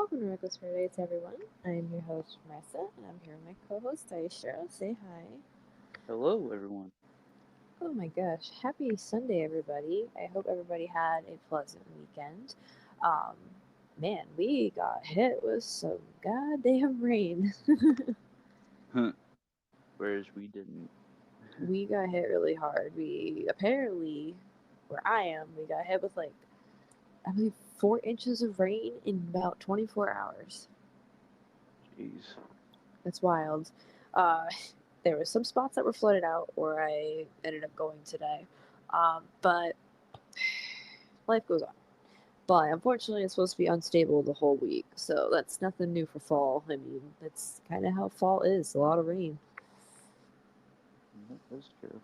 Welcome to Reckless Fridays, everyone. I'm your host, Marissa, and I'm here with my co-host, Dystro. Say hi. Hello, everyone. Oh my gosh, happy Sunday, everybody. I hope everybody had a pleasant weekend. Um, Man, we got hit with some goddamn rain. Whereas we didn't. We got hit really hard. We apparently, where I am, we got hit with I believe 4 inches of rain in about 24 hours. Jeez. That's wild. Uh, there were some spots that were flooded out where I ended up going today, but life goes on. But unfortunately, it's supposed to be unstable the whole week, so that's nothing new for fall. I mean, that's kind of how fall is, a lot of rain. That's true.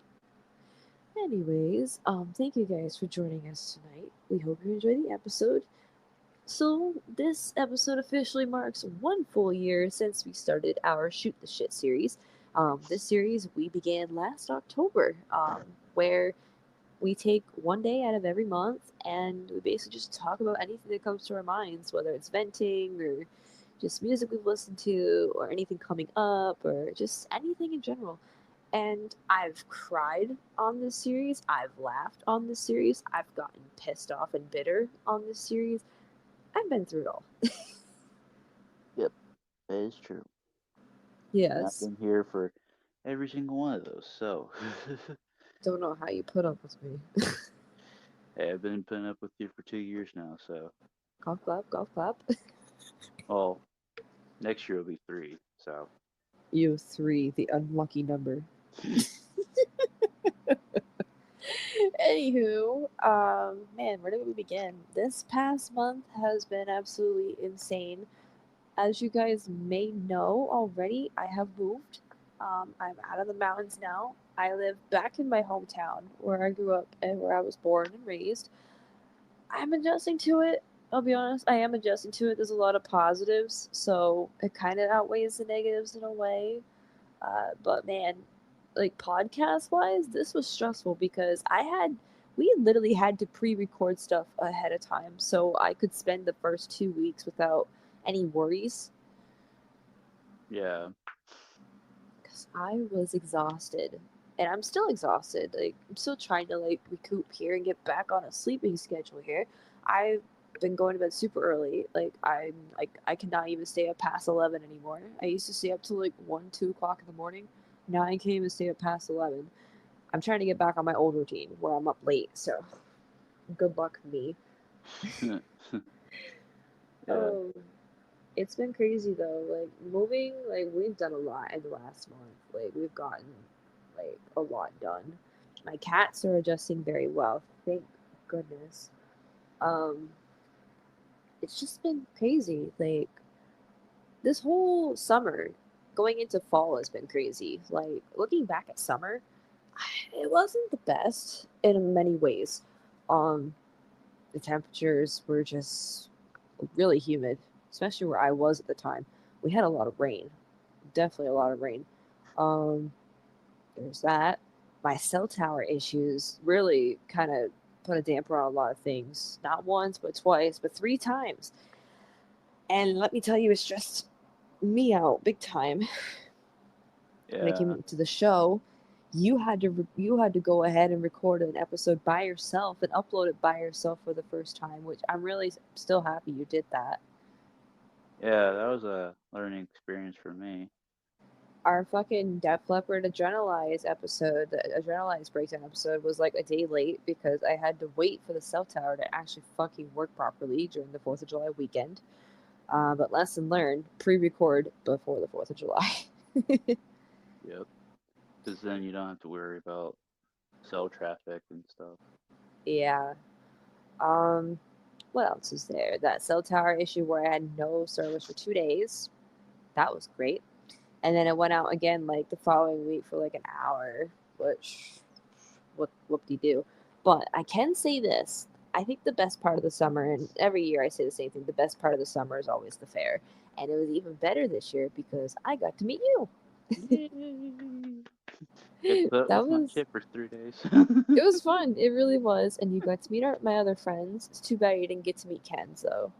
Anyways, thank you guys for joining us tonight. We hope you enjoy the episode. So, this episode officially marks 1 full year since we started our Shoot the Shit series. This series we began last October, where we take one day out of every month and we basically just talk about anything that comes to our minds, whether it's venting or just music we've listened to or anything coming up or just anything in general. And I've cried on this series, I've laughed on this series, I've gotten pissed off and bitter on this series. I've been through it all. Yep, that is true. And I've Yes. been here for every single one of those, so. Don't know how you put up with me. Hey, I've been putting up with you for 2 years now, so. Golf clap, golf clap. Well, next year will be three, so. You three, the unlucky number. Anywho, man, where did we begin? This past month has been absolutely insane. As you guys may know already, I have moved. I'm out of the mountains now. I live back in my hometown where I grew up and where I was born and raised. I'm adjusting to it. I'll be honest, I am adjusting to it. There's a lot of positives, so it kind of outweighs the negatives in a way. But man, like podcast wise, this was stressful because we literally had to pre-record stuff ahead of time so I could spend the first 2 weeks without any worries Yeah. because I was exhausted. And I'm still exhausted. Like I'm still trying to recoup here and get back on a sleeping schedule here. I've been going to bed super early. I cannot even stay up past 11 anymore. I used to stay up till like 1, 2 o'clock in the morning. Now I can't even stay up past 11. I'm trying to get back on my old routine where I'm up late. So good luck me. Yeah. Oh, it's been crazy though. Like moving, like we've done a lot in the last month. Like we've gotten a lot done. My cats are adjusting very well. Thank goodness. Um, it's just been crazy. Like this whole summer, going into fall has been crazy. Like looking back at summer, it wasn't the best in many ways. Um, the temperatures were just really humid, especially where I was at the time. We had a lot of rain, definitely a lot of rain. Um, there's that. My cell tower issues really kind of put a damper on a lot of things. Not once, but twice, but 3 times. And let me tell you, it stressed me out big time when it Yeah. came to the show. You had to go ahead and record an episode by yourself and upload it by yourself for the first time, which I'm really still happy you did that. Yeah, that was a learning experience for me. Our fucking Def Leppard Adrenalize episode, the Adrenalize breakdown episode, was like a day late because I had to wait for the cell tower to actually fucking work properly during the 4th of July weekend. But lesson learned, pre record before the 4th of July. Yep. Because then you don't have to worry about cell traffic and stuff. Yeah. Um, what else is there? That cell tower issue where I had no service for 2 days. That was great. And then it went out again like the following week for like an hour, which whoop de doo. But I can say this. I think the best part of the summer, and every year I say the same thing, the best part of the summer is always the fair. And it was even better this year because I got to meet you. Yay! Get to put up That with my was shit for 3 days. it was fun. It really was. And you got to meet my other friends. It's too bad you didn't get to meet Ken, so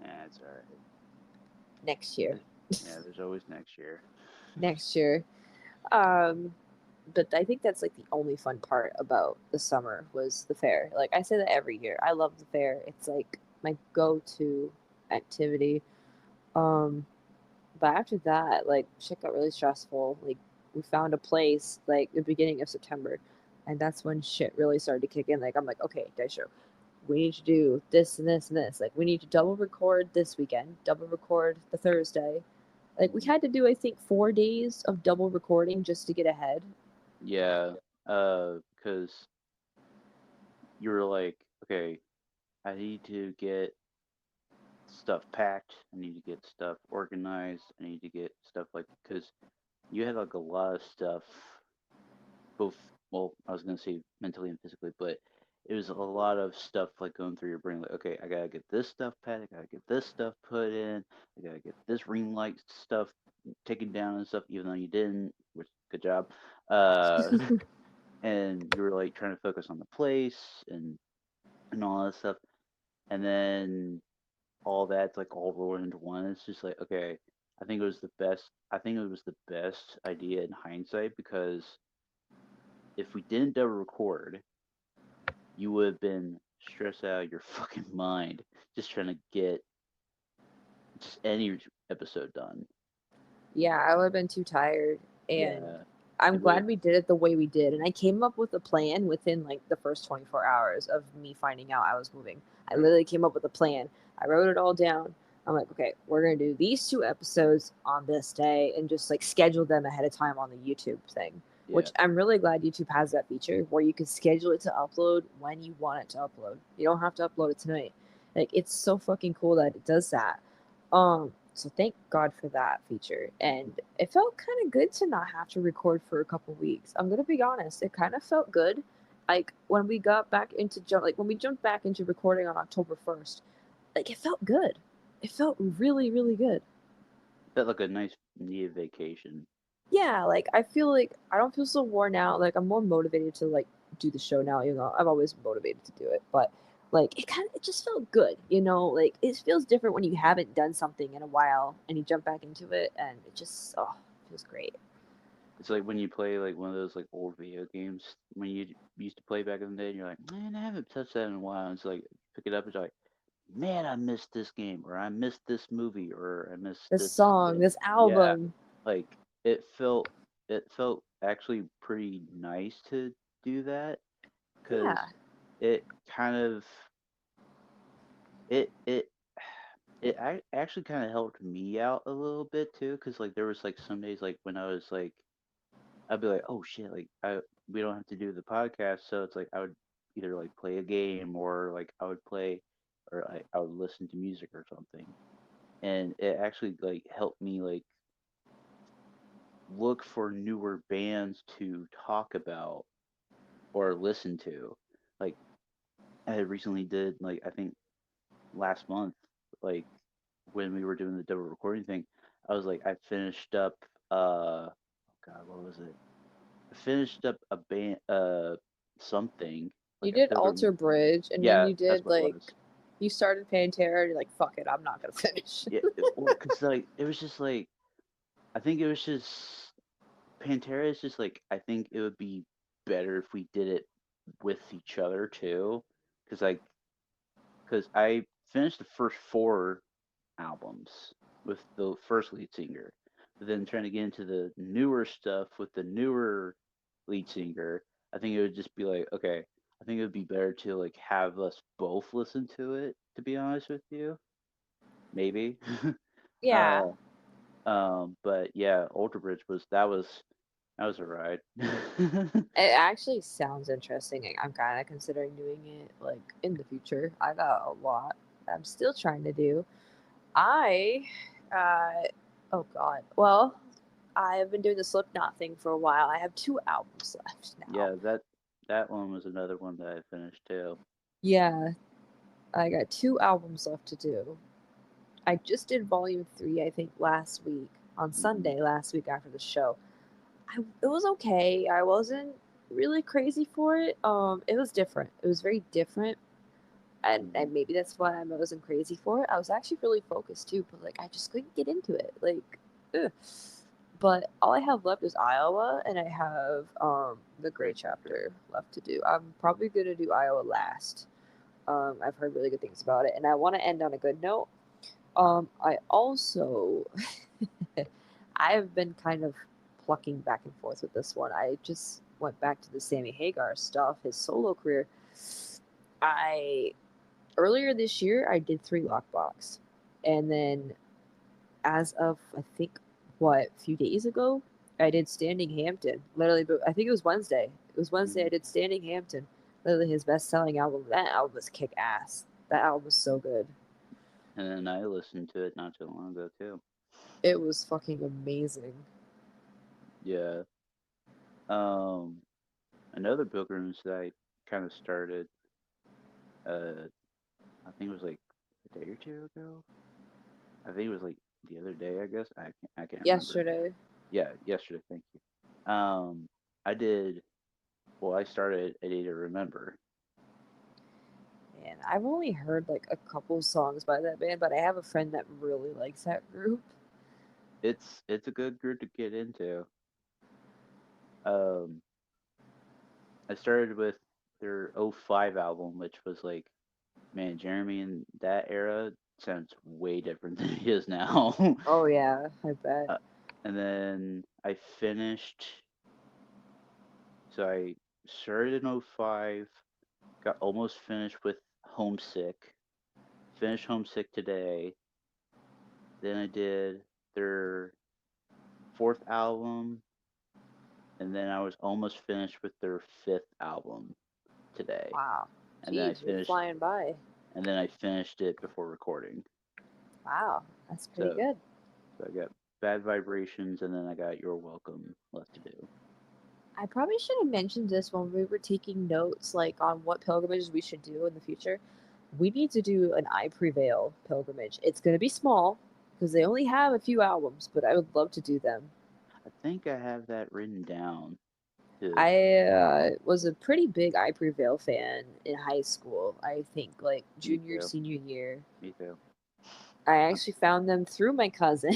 That's alright. next year. Yeah, there's always next year. Next year. Um, but I think that's like the only fun part about the summer was the fair. Like I say that every year. I love the fair. It's like my go-to activity. Um, but after that, like shit got really stressful. Like we found a place like the beginning of September, and that's when shit really started to kick in. Like I'm like, okay, Dystro, we need to do this and this and this. Like we need to double record this weekend, double record the Thursday. Like we Mhm. had to do I think 4 days of double recording just to get ahead. Yeah, because you were like, okay, I need to get stuff packed. I need to get stuff organized. I need to get stuff like because you had like a lot of stuff, both. Well, I was gonna say mentally and physically, but it was a lot of stuff like going through your brain. Like, okay, I gotta get this stuff packed. I gotta get this stuff put in. I gotta get this ring light stuff taken down and stuff. Even though you didn't, which good job. Uh, and you were like trying to focus on the place and all that stuff, and then all that's like all rolled into one. It's just like, okay, I think it was the best. I think it was the best idea in hindsight because if we didn't double record, you would have been stressed out of your fucking mind just trying to get just any episode done. Yeah, I would have been too tired. And Yeah, I'm it would. glad we did it the way we did. And I came up with a plan within like the first 24 hours of me finding out I was moving. I literally came up with a plan. I wrote it all down. I'm like, okay, we're going to do these two episodes on this day and just like schedule them ahead of time on the YouTube thing, Yeah, which I'm really glad YouTube has that feature where you can schedule it to upload when you want it to upload. You don't have to upload it tonight. Like, it's so fucking cool that it does that. So thank God for that feature. And it felt kind of good to not have to record for a couple weeks. I'm gonna be honest, it kind of felt good. Like when we got back into like when we jumped back into recording on October 1st, like it felt good. It felt really, really good. felt like a nice needed vacation. Yeah, like I feel like I don't feel so worn out. Like I'm more motivated to like do the show now. You know, I've always been motivated to do it, but like it just felt good. You know, like it feels different when you haven't done something in a while and you jump back into it, and it just feels great. It's like when you play like one of those like old video games when you used to play back in the day, and you're like, man, I haven't touched that in a while. And it's like pick it up, it's like, man, I missed this game, or I missed this movie, or I missed This this song, thing. this Yeah, album, like it felt actually pretty nice to do that because yeah, it kind of it actually kind of helped me out a little bit too because like there was like some days like when I was like I'd be like, oh shit, like we don't have to do the podcast, so it's like I would either like play a game or like I would play or I would listen to music or something, and it actually like helped me like look for newer bands to talk about or listen to. Like I had recently did like I think last month, like when we were doing the double recording thing, I was like I finished up oh god, what was it? I finished up a band something you like did I filled Alter Bridge, and then yeah, you that's did what it like was. you started Pantera. And you're like, fuck it, I'm not gonna finish. Yeah, well, cause like it was just like I think it was just Pantera is just like I think it would be better if we did it with each other too, cause like cause I finished the first four albums with the first lead singer, but then trying to get into the newer stuff with the newer lead singer, I think it would just be like okay. I think it would be better to like have us both listen to it. To be honest with you, maybe. Yeah, uh, but yeah, Ultra Bridge was a ride. it actually sounds interesting. I'm kind of considering doing it like in the future. I got a lot that I'm still trying to do. I, oh God. Well, I've been doing the Slipknot thing for a while. I have two albums left now. Yeah, that one was another one that I finished too. Yeah, I got two albums left to do. I just did volume 3, I think, last week on Hmm. Sunday last week after the show. It was okay. I wasn't really crazy for it. It was different. It was very different. and maybe that's why I wasn't crazy for it. I was actually really focused too, but like I just couldn't get into it. Like, ugh. But all I have left is Iowa, and I have the Gray Great chapter. chapter left to do. I'm probably gonna do Iowa last. I've heard really good things about it, and I want to end on a good note. I also I've been kind of plucking back and forth with this one. I just went back to the Sammy Hagar stuff, his solo career. I Earlier this year I did 3 lockbox, and then as of I think what a few days ago I did Standing Hampton. Literally, but I think it was Wednesday. It was Wednesday I Mm. did Standing Hampton. Literally his best selling album. That album was kick ass. That album was so good. And then I listened to it not too long ago too. It was fucking amazing. Yeah. Um, Another pilgrimage that I kind of started. Uh, I think it was like a day or two ago. I think it was like the other day. I guess I can't remember. Yesterday. Yeah, yesterday. Thank you. I did. Well, I started A Day to Remember. And I've only heard like a couple songs by that band, but I have a friend that really likes that group. It's a good group to get into. Um, I started with their '05 album, which was like, man, Jeremy in that era sounds way different than he is now. Oh yeah, I bet. uh, and then I finished. So I started in '05, got almost finished with Homesick, finished Homesick today. Then I did their fourth album, and then I was almost finished with their fifth album today. Wow. And then I Jeez, you're finished, flying by. and then I finished it before recording. Wow, that's pretty So, good. so I got Bad Vibrations, and then I got You're Welcome left to do. I probably should have mentioned this when we were taking notes, like on what pilgrimages we should do in the future. We need to do an I Prevail pilgrimage. It's going to be small because they only have a few albums, but I would love to do them. I think I have that written down too. I was a pretty big I Prevail fan in high school. I think like Me junior, too. senior year. Me too. I Uh, actually found them through my cousin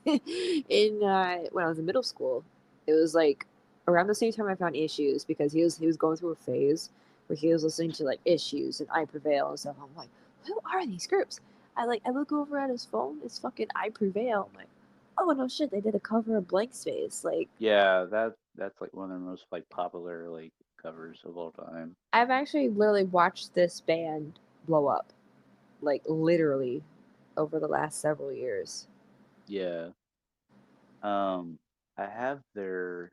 in when I was in middle school. It was like around the same time I found Issues because he was going through a phase where he was listening to like Issues and I Prevail and stuff. I'm like, who are these groups? I look over at his phone. It's fucking I Prevail. I'm like, oh no shit, they did a cover of Blank Space. Like Yeah, that's like one of the most like popular like covers of all time. I've actually literally watched this band blow up, like literally over the last several years. Yeah. Um, I have their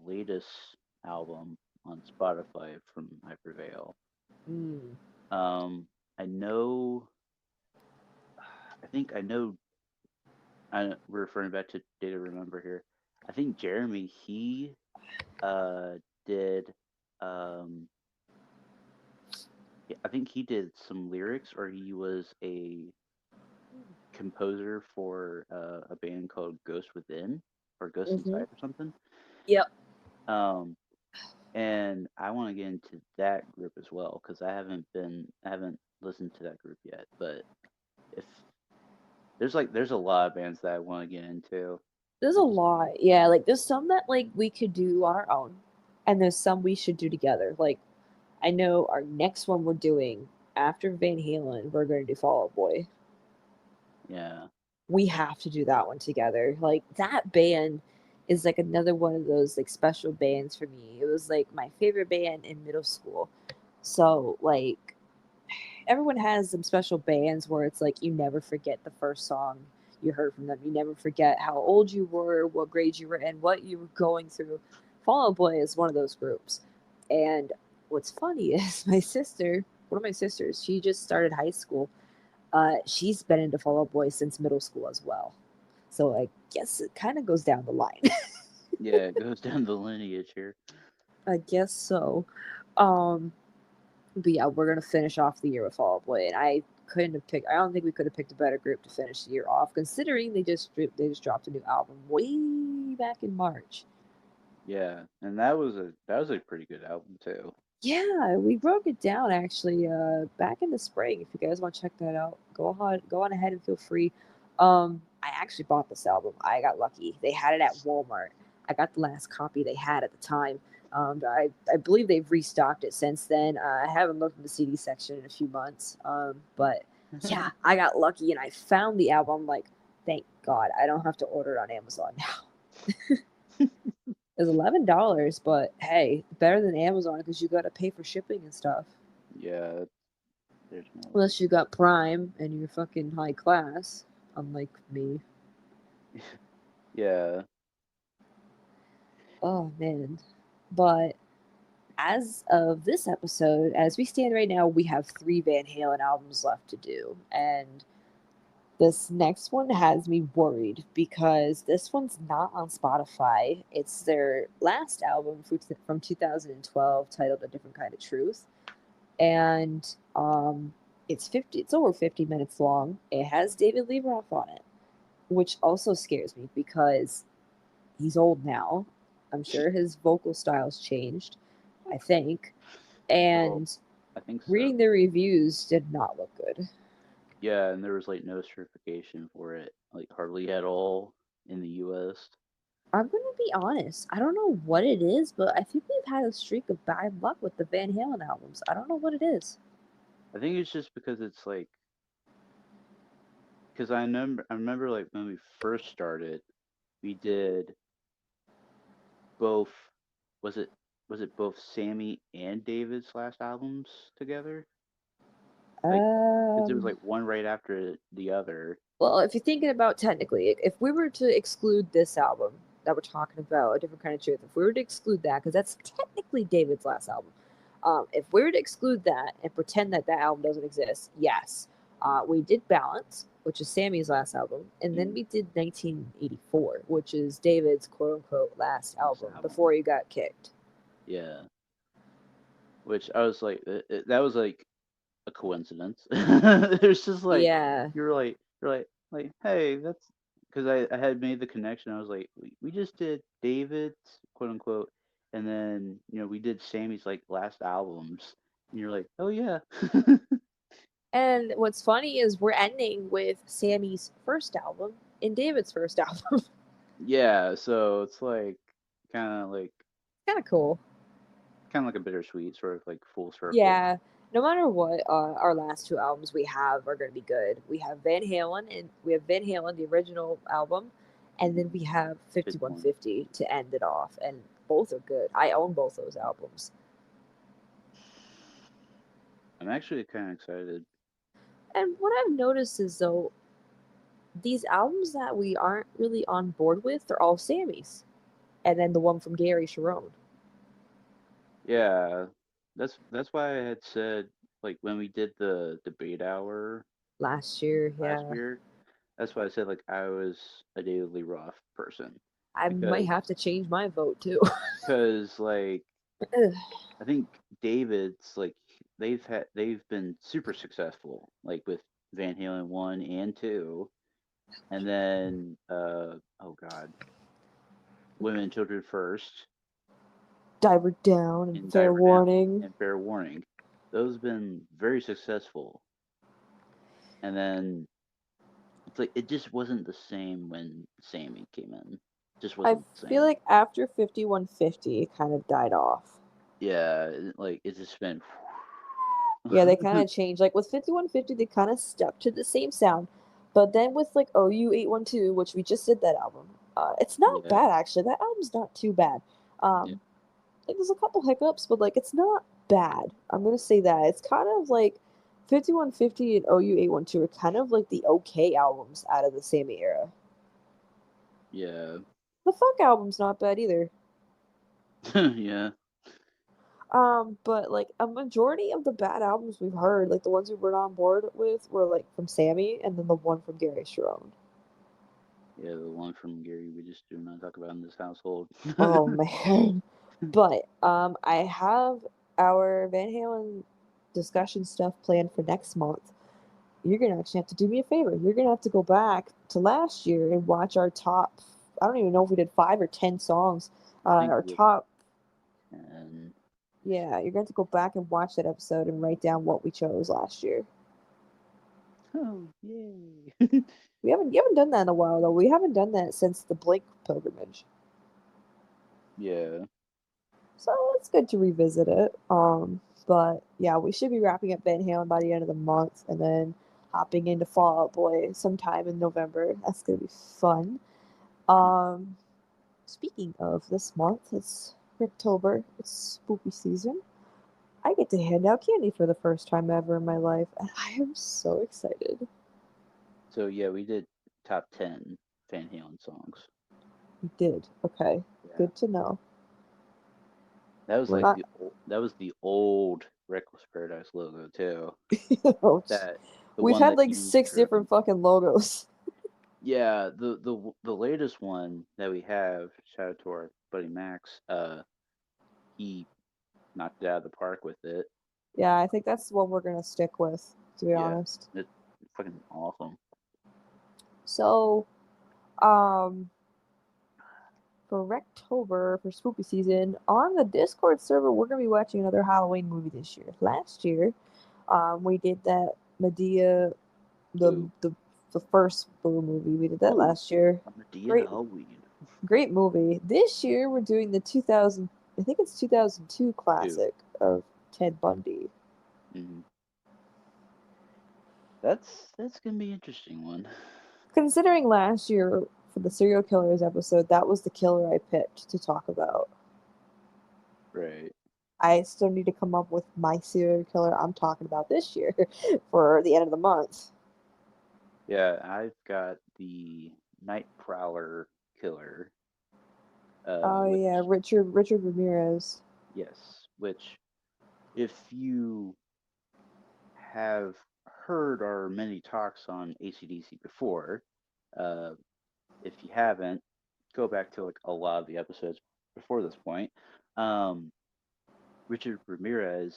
latest album on Spotify from I Prevail. Mm. Um, I know. I think I know. We're referring back to Data Remember here. I think Jeremy he did um yeah, I think he did some lyrics or he was a composer for a band called Ghost Within or Ghost Mm-hmm. Inside or something. Yep. Um, and I want to get into that group as well because I haven't listened to that group yet. But if there's a lot of bands that I want to get into. There's I a just lot. Yeah, like there's some that like we could do on our own, and there's some we should do together. Like I know our next one we're doing after Van Halen, we're going to do Fall Out Boy. yeah We have to do that one together. Like that band is like another one of those like special bands for me. It was like my favorite band in middle school. So like everyone has some special bands where it's like you never forget the first song you heard from them. You never forget how old you were, what grade you were in, what you were going through. Fall Out Boy is one of those groups. And what's funny is my sister, one of my sisters, she just started high school. She's been into Fall Out Boy since middle school as well. So I guess it kind of goes down the line. yeah it goes down the lineage here. I guess so. Um, But yeah, we're gonna finish off the year with Fall Out Boy, and I couldn't have picked. I don't think we could have picked a better group to finish the year off, considering they just dropped a new album way back in March. Yeah, and that was a pretty good album too. Yeah, we broke it down actually back in the spring. If you guys want to check that out, go on ahead and feel free. I actually bought this album. I got lucky. They had it at Walmart. I got the last copy they had at the time. I believe they've restocked it since then. I haven't looked in the CD section in a few months. But yeah, I got lucky and I found the album. I'm like, thank God, I don't have to order it on Amazon now. It's $11, but hey, better than Amazon because you got to pay for shipping and stuff. Yeah, there's no Unless you got Prime and you're fucking high class, unlike me. yeah. Oh man. But as of this episode, as we stand right now, we have 3 Van Halen albums left to do. And this next one has me worried because this one's not on Spotify. It's their last album from 2012 titled A Different Kind of Truth. And it's over 50 minutes long. It has David Lee Roth on it, which also scares me because he's old now. I'm sure his vocal style's changed, I think. Well, And I think so. reading the reviews did not look good. Yeah, and there was like no certification for it, like hardly at all in the U.S. I'm gonna be honest. I don't know what it is, but I think we've had a streak of bad luck with the Van Halen albums. I don't know what it is. I think it's just because it's like, because I remember like when we first started, we did both. Was it was it both Sammy and David's last albums together? Like, because it was Um, like one right after the other. Well, if you're thinking about technically, if we were to exclude this album that we're talking about, A Different Kind of Truth, if we were to exclude that, because that's technically David's last album, if we were to exclude that and pretend that that album doesn't exist, yes. We did Balance, which is Sammy's last album, and then Mm, we did 1984, which is David's quote unquote last last album album. before he got kicked. Yeah, which I was like, that was like a coincidence. There's just like Yeah. you're like, hey, that's because I had made the connection. I was like, we just did David's quote unquote, and then we did Sammy's like last albums, and you're like, oh yeah, And what's funny is we're ending with Sammy's first album and David's first album. yeah. So it's like kind of like Kind of cool. kind of like a bittersweet sort of like full circle. Yeah, no matter what, our last 2 albums we have are going to be good. We have Van Halen, the original album, and then Mm, we have Fifth one. 5150 to end it off, and both are good. I own both those albums. I'm actually kind of excited. And what I've noticed is though, these albums that we aren't really on board with, they're all Sammy's, and then the one from Gary Sharon Yeah, that's why I had said like when we did the debate hour last year. last Yeah, year. That's why I said like I was a David Lee Roth person I might because have to change my vote too. like I think David's like they've been super successful like with Van Halen 1 and 2, and then oh god, Women and Children First Diver Down and and Fair Diver Down Warning. and Fair Warning. Those have been very successful, and then it's like it just wasn't the same when Sammy came in. Just I wasn't the feel same. like after 5150, it kind of died off. Yeah, like it just been. Yeah, they kind of changed. Like with 5150, they kind of stuck to the same sound. But then with like OU 812, which we just did that album, it's not Yeah, bad actually. That album's not too bad. yeah, Like there's a couple hiccups, but like it's not bad. I'm gonna say that. It's kind of like 5150 and OU 812 are kind of like the okay albums out of the Sammy era. yeah, The Fuck album's not bad either. yeah. But like a majority of the bad albums we've heard, like the ones we were on board with, were like from Sammy, and then the one from Gary Sharon. Yeah, the one from Gary we just do not talk about in this household. Oh man. But I have our Van Halen discussion stuff planned for next month. You're gonna actually have to do me a favor. You're gonna have to go back to last year and watch our top. I don't even know if we did 5 or 10 songs. I think Our we did top 10. Yeah, you're going to go back and watch that episode and write down what we chose last year. Oh, yay. We haven't done that in a while though. We haven't done that since the Blake pilgrimage. Yeah. So it's good to revisit it. But yeah, we should be wrapping up Van Halen by the end of the month and then hopping into Fall Out Boy sometime in November. That's gonna be fun. Um, Speaking of this month, it's October. It's spooky season. I get to hand out candy for the first time ever in my life, and I am so excited. So yeah, we did top 10 Van Halen songs. We did. Okay, Yeah. good to know. That was We're like not. that was the old Reckless Paradise logo too. That the We've one had that like you six drew. different fucking logos. Yeah, the latest one that we have, shout out to our buddy Max, he knocked it out of the park with it. Yeah, I think that's what we're gonna stick with, to be Yeah, honest. it's fucking awesome. So, um, for Rectober, for spooky season, on the Discord server, we're gonna be watching another Halloween movie this year. Last year, we did that Medea, the Boo. the the first Boo movie. We did that Ooh, last year. I'm a Dia Great, Halloween. great movie. This year, we're doing the 2000. I think it's 2002 Two. classic of Ted Bundy. Mm-hmm. That's gonna be an interesting one. Considering last year for the serial killers episode, that was the killer I picked to talk about. Right. I still need to come up with my serial killer I'm talking about this year for the end of the month. Yeah, I've got the Night Prowler killer. Oh yeah, Which Richard Ramirez. yes, which if you have heard our many talks on ACDC before, uh, if you haven't, go back to like a lot of the episodes before this point. Um, Richard Ramirez,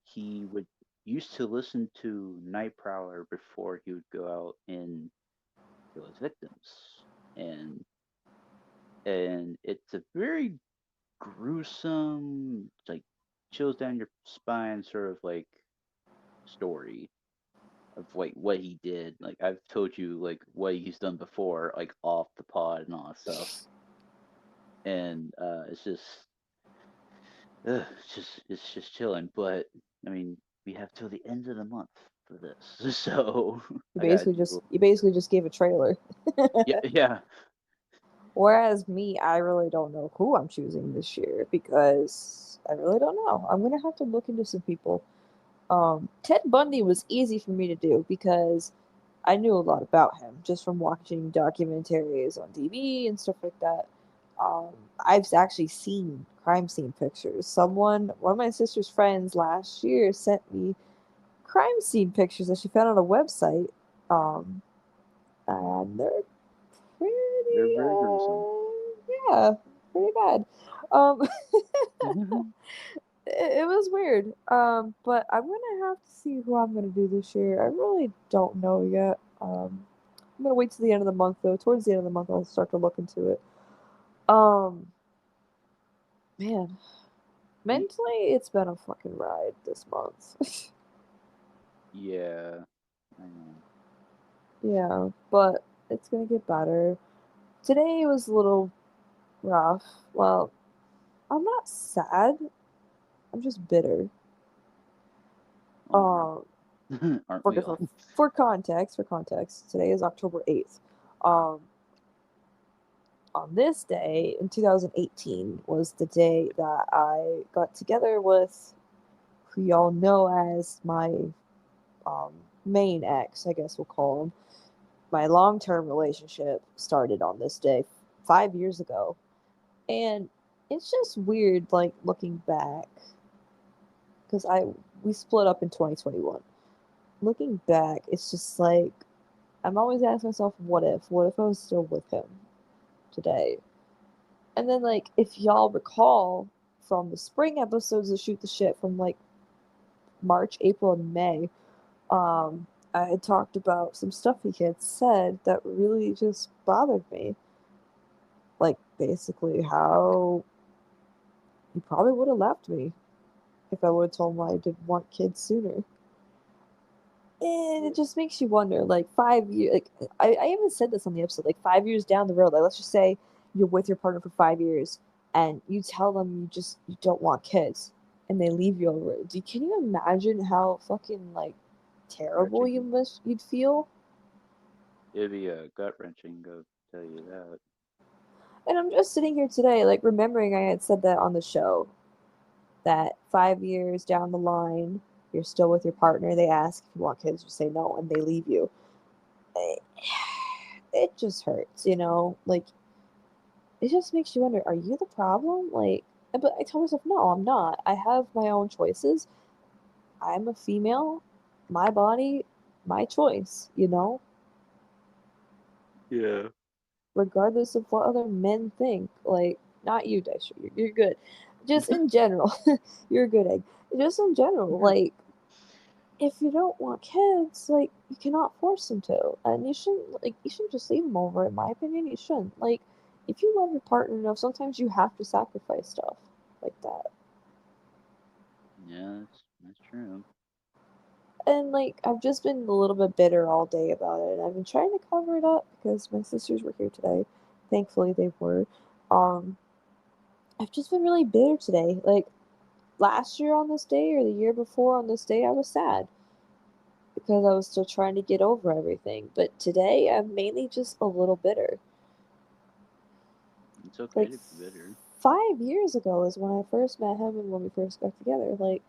he would used to listen to Night Prowler before he would go out and kill his victims, and it's a very gruesome, like chills down your spine sort of like story of like what he did. Like I've told you like what he's done before, like off the pod and all that stuff, and it's just it's just chilling. But I mean, we have till the end of the month for this, so You I gotta basically do. just you basically just gave a trailer. Yeah, yeah. Whereas me, I really don't know who I'm choosing this year because I really don't know. I'm gonna have to look into some people. Ted Bundy was easy for me to do because I knew a lot about him just from watching documentaries on TV and stuff like that. Um, I've actually seen crime scene pictures. One of my sister's friends last year sent me crime scene pictures that she found on a website. Um, and they're They're pretty, very gruesome. yeah, pretty bad. Um, it was weird. But I'm gonna have to see who I'm gonna do this year. I really don't know yet. I'm gonna wait till the end of the month though. Towards the end of the month, I'll start to look into it. Um, Man, Y- mentally, it's been a fucking ride this month. yeah, I know. Yeah, but it's gonna get better. Today was a little rough. Well, I'm not sad. I'm just bitter. Oh, Um, aren't for we all? context, today is October 8th. Um, on this day in 2018 was the day that I got together with who y'all know as my um, main ex, I guess we'll call him. My long term relationship started on this day 5 years ago. And it's just weird, like, looking back, because we split up in 2021. Looking back, it's just like, I'm always asking myself, what if? What if I was still with him today? And then, like, if y'all recall from the spring episodes of Shoot the Shit from like March, April, and May, I had talked about some stuff he had said that really just bothered me. Like, basically, how he probably would have left me. if I would have told him I didn't want kids sooner. And it just makes you wonder, like 5 years. Like I even said this on the episode. Like 5 years down the road, like let's just say you're with your partner for 5 years, and you tell them you don't want kids, and they leave you over it. Can you imagine how fucking like terrible Wrenching. you'd feel? It'd be a gut wrenching. Go tell you that. And I'm just sitting here today, like remembering I had said that on the show, that 5 years down the line, you're still with your partner. They ask if you want kids, you say no, and they leave you. It just hurts, you know? Like, it just makes you wonder, are you the problem? Like, but I tell myself, no, I'm not. I have my own choices. I'm a female. My body, my choice, you know? Yeah. Regardless of what other men think. Like, not you, Dystro. You're good. Just in general, you're a good egg. Just in general, like, if you don't want kids, like you cannot force them to, and you shouldn't just leave them over. In my opinion, you shouldn't. Like, if you love your partner enough, sometimes you have to sacrifice stuff like that. Yeah, that's true. And like, I've just been a little bit bitter all day about it. And I've been trying to cover it up because my sisters were here today. Thankfully, they were. Um, I've just been really bitter today. Like last year on this day or the year before on this day, I was sad because I was still trying to get over everything. But today, I'm mainly just a little bitter. It's okay Like to be bitter. 5 years ago is when I first met him and when we first got together. Like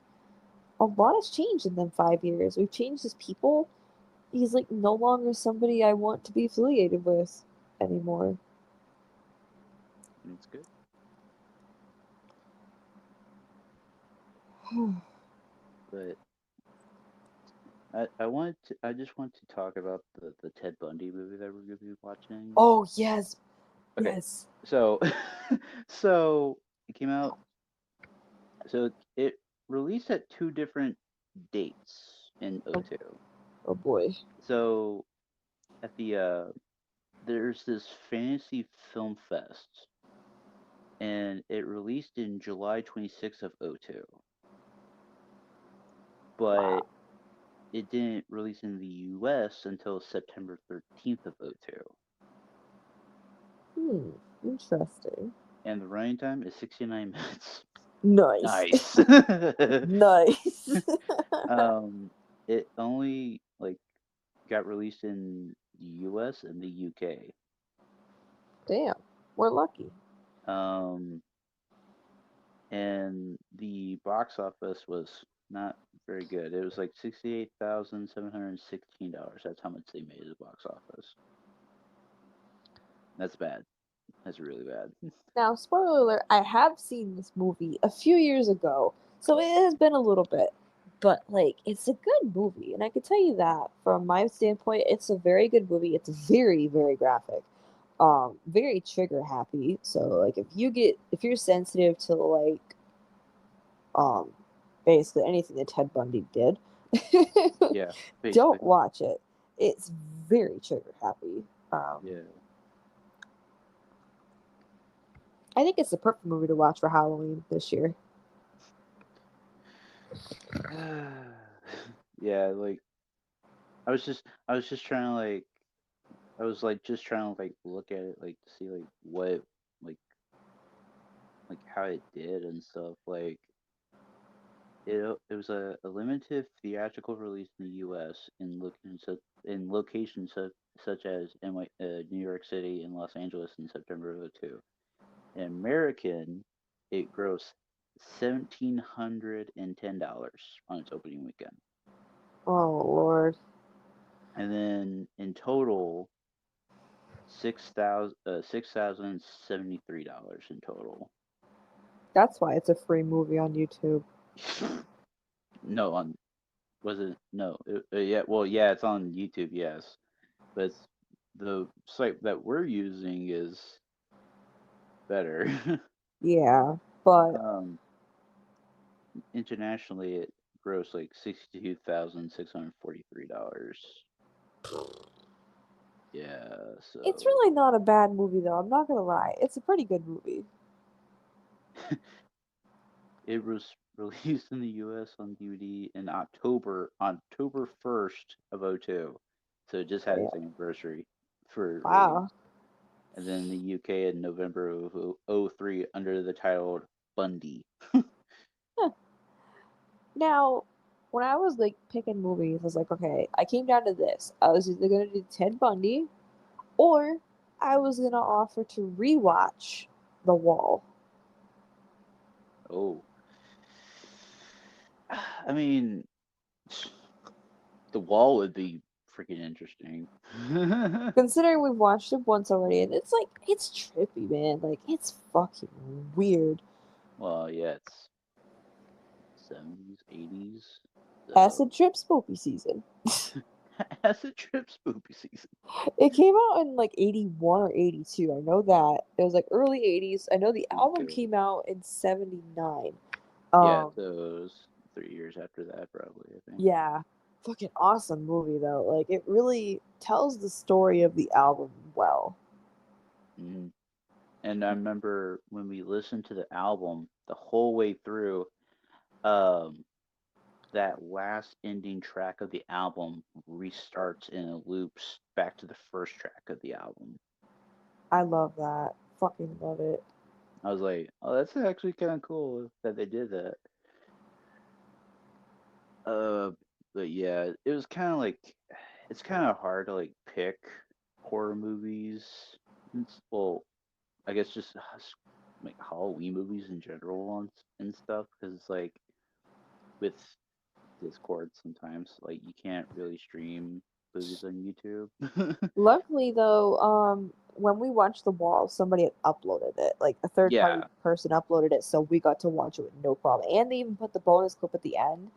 a lot has changed in them 5 years. We've changed as people. He's like no longer somebody I want to be affiliated with anymore. It's good. But I just want to talk about the Ted Bundy movie that we're gonna be watching. Oh yes, Okay, yes. so so it came out. So it released at two different dates in Oh, '02. oh boy. So at the there's this fantasy film fest, and it released in July 26th of '02, but Wow. it didn't release in the US until September 13th of '02. Hmm. Interesting. And the running time is 69 minutes. Nice. Nice. Nice. um, it only like got released in the US and the UK. Damn. We're lucky. Um, and the box office was not very good. It was like $68,716. That's how much they made at the box office. That's bad. That's really bad. Now, spoiler alert, I have seen this movie a few years ago, so it has been a little bit. But, like, it's a good movie, and I can tell you that from my standpoint, it's a very good movie. It's very, very graphic, very trigger happy. So, like, if you're sensitive to, like, um, basically anything that Ted Bundy did, Yeah, basically. don't watch it. It's very trigger happy. Um, Yeah. I think it's the perfect movie to watch for Halloween this year. Yeah, like I was just trying to I was like just trying to like look at it like to see like what like how it did and stuff. Like it was a limited theatrical release in the US in locations such as New York City and Los Angeles in September of '02. In American, it grossed $1,710 on its opening weekend. Oh Lord. And then in total, $6,073 in total. That's why it's a free movie on YouTube. No, on was it no? Yeah, well, yeah, it's on YouTube, yes, but the site that we're using is better. Yeah, but um, Internationally, it grossed like $62,643. Yeah, it's so really not a bad movie though. I'm not gonna lie. It's a pretty good movie. it was. released in the U.S. on DVD in October 1st of '02. So it just had its Damn. anniversary for release. Wow. And then the UK in November of '03 under the title Bundy. Huh. Now, when I was like picking movies, I was like, okay, I came down to this. I was either gonna do Ted Bundy or I was gonna offer to rewatch The Wall. Oh, I mean, the wall would be freaking interesting. Considering we've watched it once already, and it's like it's trippy, man. Like it's fucking weird. Well, yeah, it's '70s, '80s, Acid so trip spooky season. acid trip spoopy season. It came out in like 81 or 82. I know that. It was like early 80s. I know the album Okay. came out in 79. Yeah, Um, so it was 3 years after that, probably, I think. yeah. Fucking awesome movie though. Like it really tells the story of the album well. Hmm. And I remember when we listened to the album the whole way through, um, that last ending track of the album restarts and it loops back to the first track of the album. I love that. Fucking love it. I was like, oh, that's actually kind of cool that they did that. Uh, but yeah, it was kind of like it's kind of hard to like pick horror movies. Well, I guess just like Halloween movies in general and stuff because it's like with Discord sometimes like you can't really stream movies on YouTube. Luckily though, when we watched The Wall, somebody had uploaded it. Like a third party Yeah, person uploaded it, so we got to watch it with no problem. And they even put the bonus clip at the end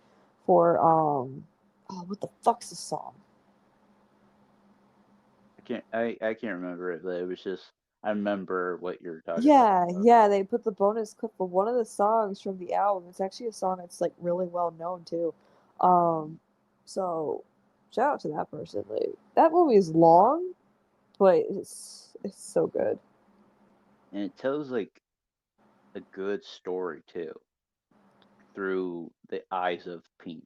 for oh what the fuck's the song? I can't remember it, but it was just I remember what you're talking about. Yeah, yeah, they put the bonus clip for one of the songs from the album. It's actually a song that's like really well known too. Um, so shout out to that person. Like that movie is long, but it's so good. And it tells like a good story too through the eyes of Pink.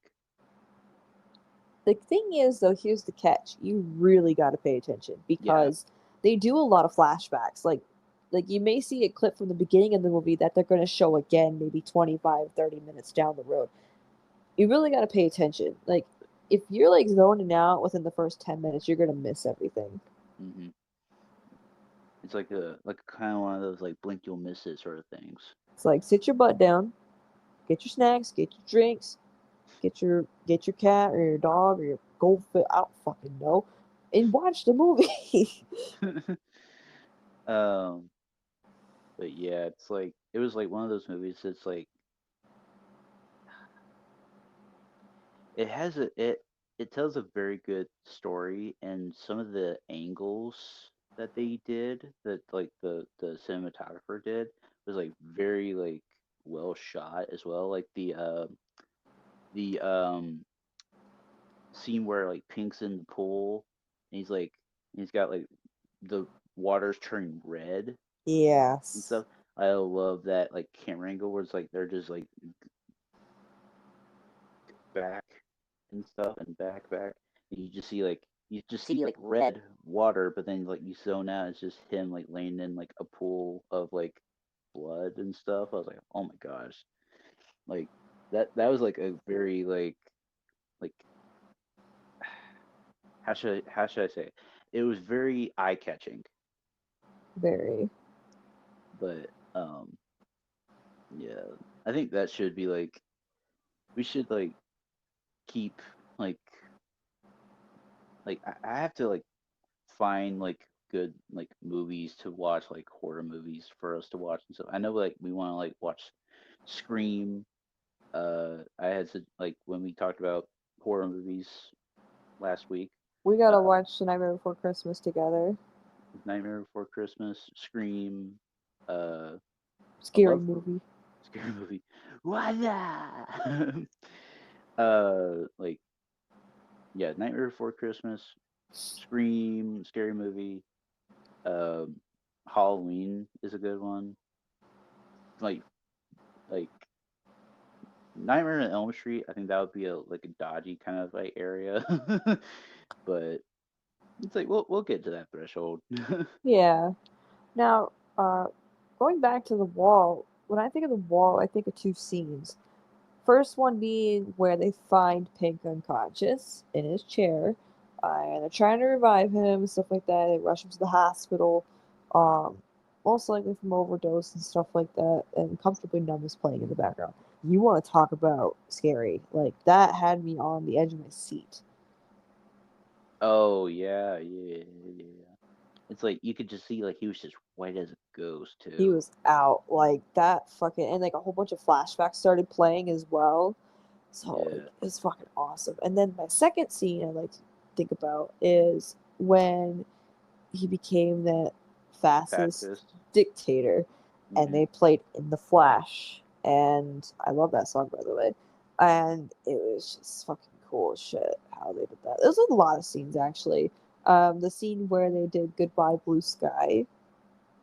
The thing is, though, here's the catch: you really got to pay attention Yeah. because they do a lot of flashbacks. Like you may see a clip from the beginning of the movie that they're going to show again, maybe 25, 30 minutes down the road. You really got to pay attention. Like if you're like zoning out within the first 10 minutes, you're gonna miss everything. Hmm. It's like kind of one of those like blink you'll miss it sort of things. It's like sit your butt down, get your snacks, get your drinks, get your cat or your dog or your goldfish. I don't fucking know, and watch the movie. um, but yeah, it's like it was like one of those movies that's like it tells a very good story and some of the angles that they did that like the cinematographer did was like very like well shot as well like the scene where like Pink's in the pool and he's got like the water's turning red and Yes. stuff. I love that like camera angle where it's like they're just like back and stuff and back and you just see like red water but then like you zone out it's just him like laying in like a pool of like blood and stuff. I was like, oh my gosh, like that was like a very like how should I say it? It was very eye catching, Very. but yeah, I think that should be like we should like keep like I have to like find like good like movies to watch, like horror movies for us to watch and stuff. I know like we want to like watch Scream. I had to like when we talked about horror movies last week. We gotta Uh, watch The Nightmare Before Christmas together. Nightmare Before Christmas, Scream. I Scary love movie. scary movie. Wanda. Like yeah, Nightmare Before Christmas, Scream, scary movie. Um, Halloween is a good one. Like like Nightmare on Elm Street, I think that would be a like a dodgy kind of like area, but it's like we'll get to that threshold. Yeah. Now, going back to the wall, when I think of the wall, I think of two scenes. First one being where they find Pink unconscious in his chair, and they're trying to revive him, stuff like that. They rush him to the hospital, um, most likely from overdose and stuff like that. And Comfortably Numb is playing in the background. You want to talk about scary? Like that had me on the edge of my seat. Oh yeah, yeah, yeah. It's like you could just see like he was just white as a ghost He too. was out like that fucking, and like a whole bunch of flashbacks started playing as well. So like Yeah, it's fucking awesome. And then my second scene I like to think about is when he became the fastest fascist. dictator, and Yeah. they played In the Flash, and I love that song by the way. And it was just fucking cool as shit how they did that. There's a lot of scenes actually. The scene where they did Goodbye Blue Sky.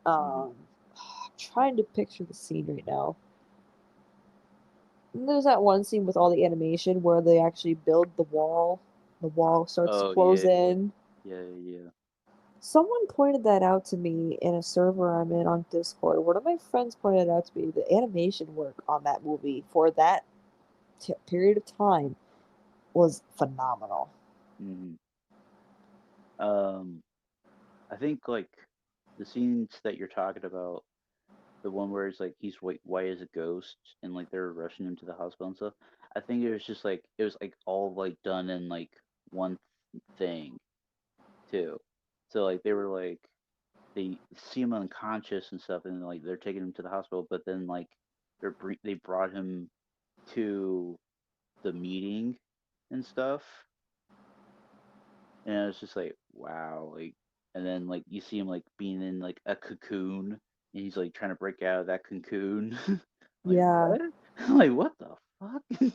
Mm-hmm. I'm trying to picture the scene right now. And there's that one scene with all the animation where they actually build the wall. The wall starts to Oh close yeah, in. yeah, yeah. Someone pointed that out to me in a server I'm in on Discord. One of my friends pointed out to me the animation work on that movie for that period of time was phenomenal. Mm-hmm. Um, I think like the scenes that you're talking about, the one where it's like he's white as a ghost and like they're rushing him to the hospital and stuff. I think it was just like it was like all like done in like one thing too. So like they were like they see him unconscious and stuff, and like they're taking him to the hospital, but then like they brought him to the meeting and stuff, and it's just like wow, like, and then like you see him like being in like a cocoon, and he's like trying to break out of that cocoon. Like Yeah, what? Like what the fuck?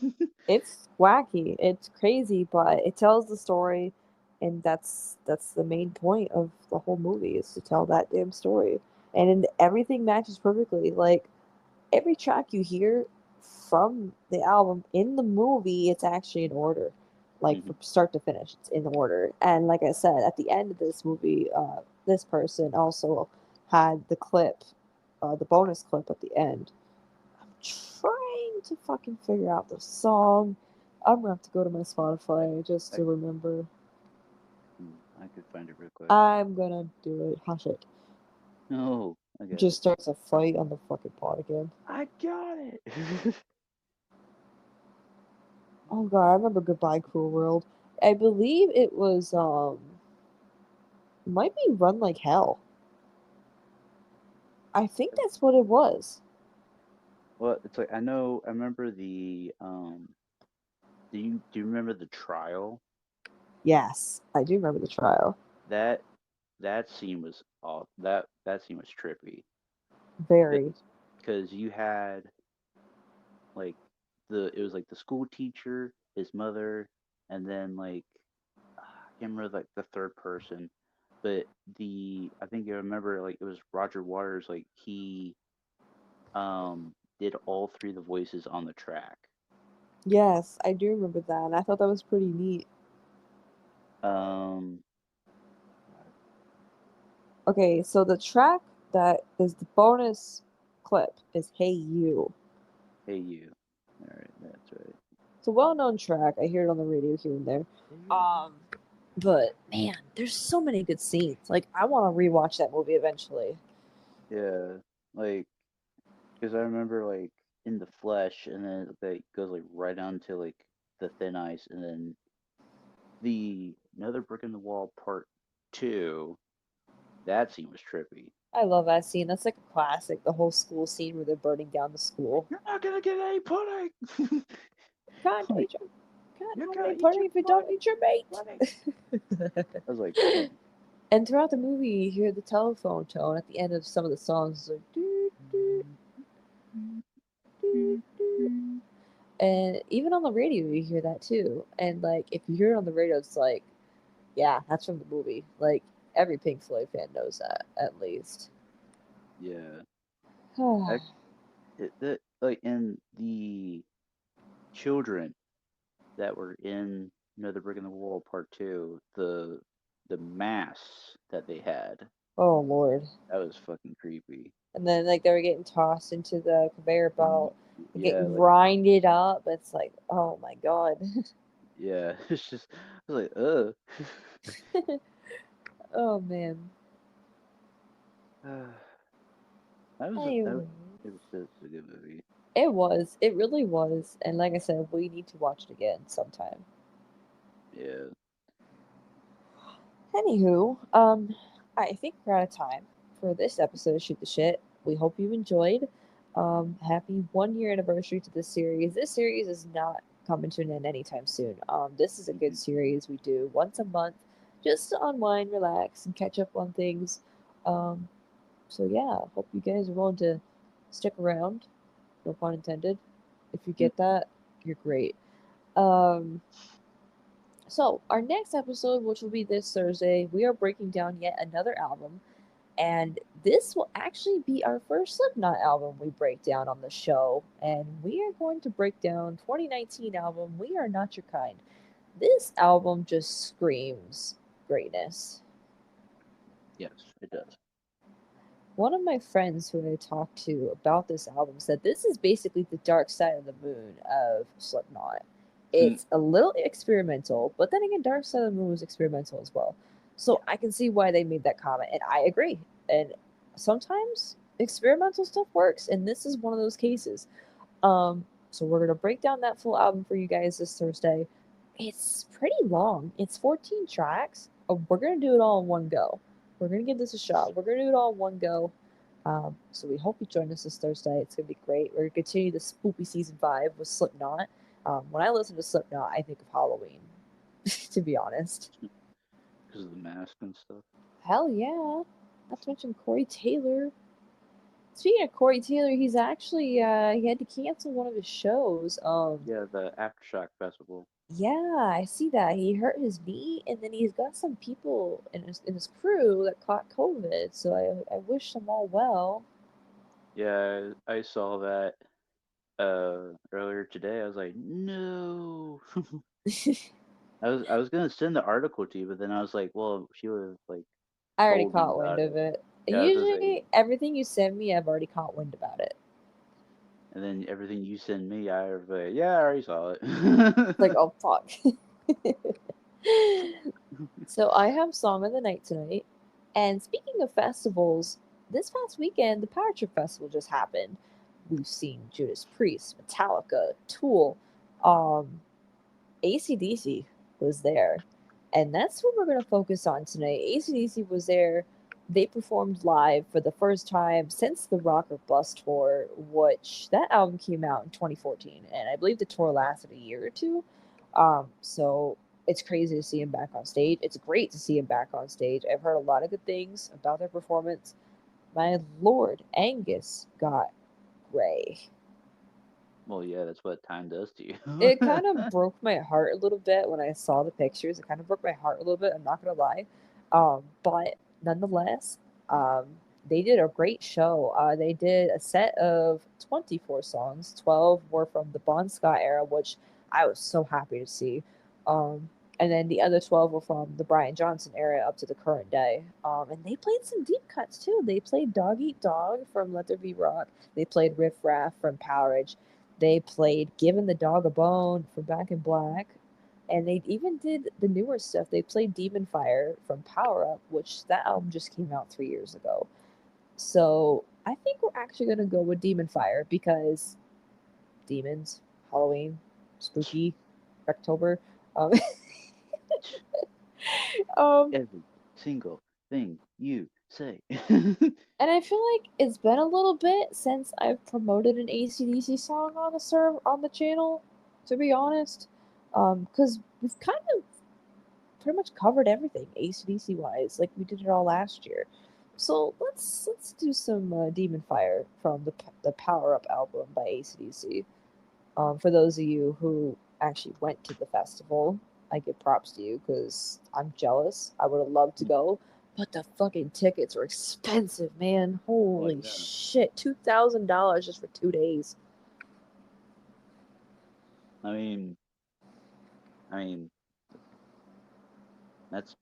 it's wacky. It's crazy, but it tells the story, and that's the main point of the whole movie is to tell that damn story. And everything matches perfectly. Like every track you hear from the album in the movie, it's actually in order, like Hmm. from start to finish, it's in order. And like I said, at the end of this movie, this person also had the clip, the bonus clip at the end. I'm trying to fucking figure out the song. I'm gonna have to go to my Spotify just I, to remember. I could find it real quick. I'm gonna do it. Hush it. No, I got Just it. starts a fight on the fucking pod again. I got it. Oh god, I remember Goodbye Cruel World. I believe it was might be Run Like Hell. I think that's what it was. Well, it's like I know. I remember the. Do you remember the trial? Yes, I do remember the trial. That that scene was off. That scene was trippy Very. because you had like the it was like the school teacher, his mother, and then like I can't remember like the third person, but the I think I remember like it was Roger Waters. Like he did all three of the voices on the track. Yes, I do remember that, and I thought that was pretty neat. Um, Okay, so the track that is the bonus clip is Hey You. hey you. All right, that's right. It's a well-known track. I hear it on the radio here and there. Um, but man, there's so many good scenes. Like I want to rewatch that movie eventually. Yeah, like because I remember like in the flesh, and then it goes like right on to like the thin ice, and then the another brick in the wall part two. That scene was trippy. I love that scene. That's like a classic. The whole school scene where they're burning down the school. You're not gonna get any pudding. Can't Like eat your, can't you're have gonna any eat your pudding if you don't pudding. eat your Pudding. mate. I was like, man. And throughout the movie, you hear the telephone tone at the end of some of the songs. It's like, doo, doo, doo, doo. And even on the radio, you hear that too. And like, if you hear it on the radio, it's like, yeah, that's from the movie. Like, every Pink Floyd fan knows that, at least. Yeah. Like in the children that were in the Brick in the Wall Part Two, the masks that they had, Oh Lord. that was fucking creepy. And then like they were getting tossed into the conveyor Y- belt and get Yeah, like grinded up. It's like, oh my god. yeah, it's just I was like, ugh. Oh man. That was Anyway, it was just a good movie. it was. It really was. And like I said, we need to watch it again sometime. Yeah. Anywho, I think we're out of time for this episode of Shoot the Shit. We hope you enjoyed. Happy 1 year anniversary to this series. This series is not coming to an end anytime soon. This is a good Mhm. series we do once a month just to unwind, relax, and catch up on things. Um, so yeah, hope you guys are willing to stick around. No pun intended. If you get that, you're great. Um, so our next episode, which will be this Thursday, we are breaking down yet another album, and this will actually be our first Slipknot album we break down on the show. And we are going to break down 2019 album We Are Not Your Kind. This album just screams greatness. Yes, it does. One of my friends who I talked to about this album said this is basically the dark side of the moon of Slipknot. It's a little experimental, but then again, Dark Side of the Moon was experimental as well. So Yeah. I can see why they made that comment, and I agree. And sometimes experimental stuff works, and this is one of those cases. So we're gonna break down that full album for you guys this Thursday. It's pretty long. It's 14 tracks. We're gonna do it all in one go. We're gonna give this a shot. We're gonna do it all in one go. So we hope you join us this Thursday. It's gonna be great. We're gonna continue the spoopy season 5 with Slipknot. When I listen to Slipknot, I think of Halloween. To be honest. Because of the mask and stuff. Hell yeah. Not to mention Corey Taylor. Speaking of Corey Taylor, he's actually he had to cancel one of his shows. Yeah, the Aftershock Festival. Yeah, I see that. He hurt his knee, and then he's got some people in his crew that caught COVID. So I wish them all well. Yeah, I saw that earlier today. I was like, no. I was gonna send the article to you, but then I was like, well, she would have like I already told me caught wind about of it. it. Yeah, I was gonna say, Usually, everything you send me, I've already caught wind about it. and then everything you send me, I was like, yeah, I already saw It's like, it. oh fuck. So I have Song of the Night tonight. And speaking of festivals, this past weekend, the Power Trip Festival just happened. We've seen Judas Priest, Metallica, Tool, um, ACDC was there. And that's what we're going to focus on tonight. ACDC was there. They performed live for the first time since the Rock or Bust tour, which that album came out in 2014. And I believe the tour lasted a year or two. So it's crazy to see him back on stage. It's great to see him back on stage. I've heard a lot of good things about their performance. My lord, Angus got gray. Well, yeah, that's what time does to you. It kind of broke my heart a little bit when I saw the pictures. It kind of broke my heart a little bit. I'm not gonna lie, but nonetheless, um, they did a great show. They did a set of 24 songs. 12 were from the Bon Scott era, which I was so happy to see. And then the other 12 were from the Brian Johnson era up to the current day. And they played some deep cuts too. They played Dog Eat Dog from Let There Be Rock. They played Riff Raff from Powerage. They played Giving the Dog a Bone from Back in Black. And they even did the newer stuff. They played Demon Fire from Power Up, which that album just came out 3 years ago. So I think we're actually going to go with Demon Fire because demons, Halloween, spooky, October. Um, um, Every single thing you say. and I feel like it's been a little bit since I've promoted an ACDC song on the channel, to be honest. Because we've kind of pretty much covered everything ACDC wise, like we did it all last year. So let's do some Demon Fire from the Power Up album by ACDC. For those of you who actually went to the festival, I give props to you because I'm jealous. I would have loved to go, but the fucking tickets were expensive, man. Well, Holy shit, $2,000 just for 2 days. I mean, I mean, that's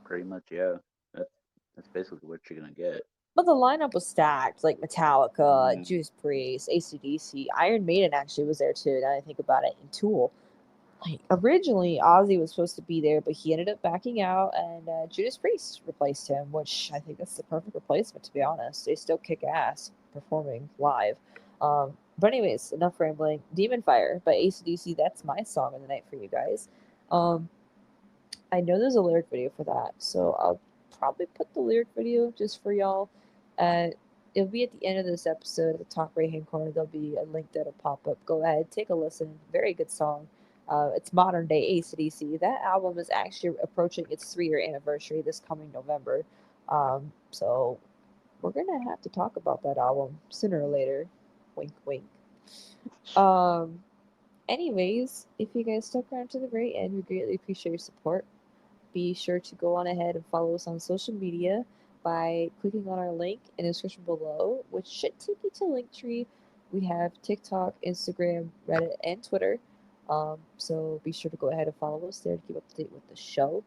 pretty much yeah. That's that's basically what you're gonna get. But the lineup was stacked, like Metallica, Mm, Judas Priest, AC/DC, Iron Maiden actually was there too. Now that I think about it, and Tool. Like originally, Ozzy was supposed to be there, but he ended up backing out, and Judas Priest replaced him, which I think that's the perfect replacement. To be honest, they still kick ass performing live. But anyways, enough rambling. Demon Fire by AC/DC. That's my song of the night for you guys. Um, I know there's a lyric video for that, so I'll probably put the lyric video just for y'all. Uh, it'll be at the end of this episode at the top right hand corner. There'll be a link that'll pop up. Go ahead, take a listen. Very good song. It's modern day AC/DC. That album is actually approaching its 3 year anniversary this coming November. So we're gonna have to talk about that album sooner or later. Wink, wink. Um, anyways, if you guys stuck around to the very end, we greatly appreciate your support. Be sure to go on ahead and follow us on social media by clicking on our link in the description below, which should take you to Linktree. We have TikTok, Instagram, Reddit, and Twitter. So be sure to go ahead and follow us there to keep up to date with the show.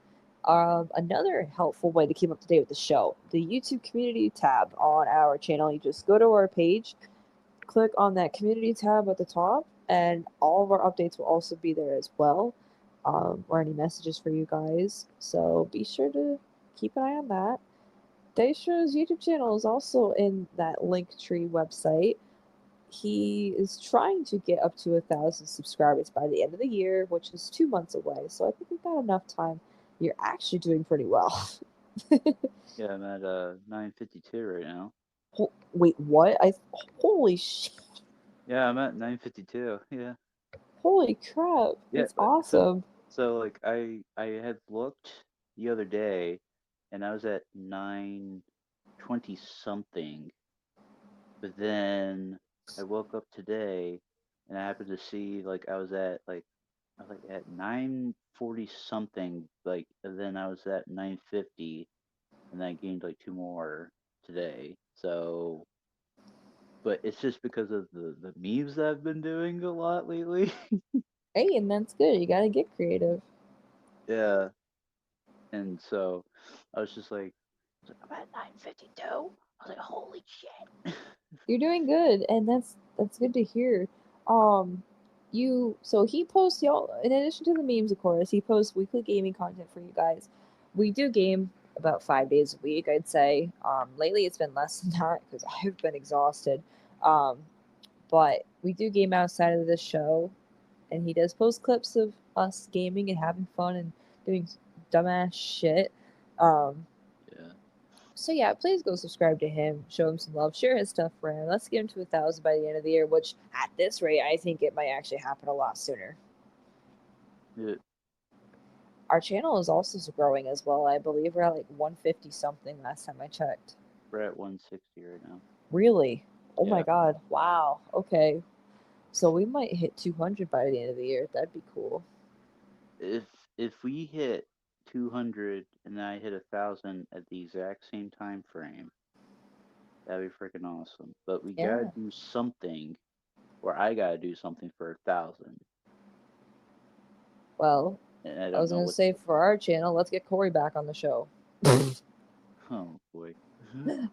Another helpful way to keep up to date with the show, the YouTube community tab on our channel. You just go to our page, click on that community tab at the top, and all of our updates will also be there as well, or any messages for you guys. So be sure to keep an eye on that. Dystro's YouTube channel is also in that Linktree website. He is trying to get up to 1,000 subscribers by the end of the year, which is 2 months away. So I think we've got enough time. You're actually doing pretty well. yeah, I'm at 952 right now. Wait, what? Holy shit! Yeah, I'm at 952. Yeah. Holy crap! Yeah, That's but so awesome. so like I had looked the other day and I was at 920 something, but then I woke up today and I happened to see like I was like at 940 something, like and then I was at 950 and I gained like two more today. So but it's just because of the memes that I've been doing a lot lately. Hey, and that's good. You gotta get creative. Yeah. And so I was like, I'm at 952. I was like, holy shit. You're doing good, and that's good to hear. Um, so he posts y'all in addition to the memes, of course. He posts weekly gaming content for you guys. We do game about 5 days a week, I'd say. Lately it's been less than that because I've been exhausted. Um, but we do game outside of this show, and he does post clips of us gaming and having fun and doing dumbass shit. Um, Yeah. So yeah, please go subscribe to him, show him some love, share his stuff for him. Let's get him to 1,000 by the end of the year, which at this rate, I think it might actually happen a lot sooner. Yeah. Our channel is also growing as well. I believe we're at like 150 something last time I checked. We're at 160 right now. Really? Oh my Yeah. god. Wow. Okay. So we might hit 200 by the end of the year. That'd be cool. If if we hit 200 and then I hit 1,000 at the exact same time frame, that'd be freaking awesome. But we gotta Yeah. do something, or I gotta do something for 1,000, Well, and I I don't was know going to what. say for our channel, let's get Corey back on the show. Oh boy.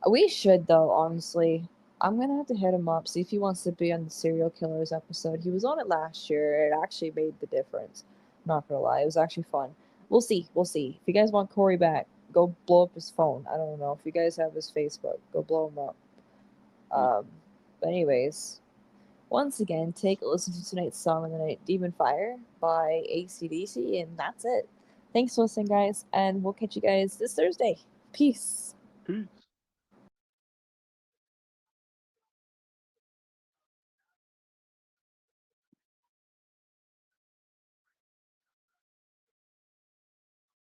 We should though, honestly. I'm gonna have to hit him up, see if he wants to be on the serial killers episode. He was on it last year. It actually made the difference. Not gonna lie, it was actually fun. We'll see. We'll see. If you guys want Corey back, go blow up his phone. I don't know if you guys have his Facebook. Go blow him up. Huh. But anyways, once again, take a listen to tonight's song of the night, "Demon Fire" by AC/DC, and that's it. Thanks for listening, guys, and we'll catch you guys this Thursday. Peace. Peace.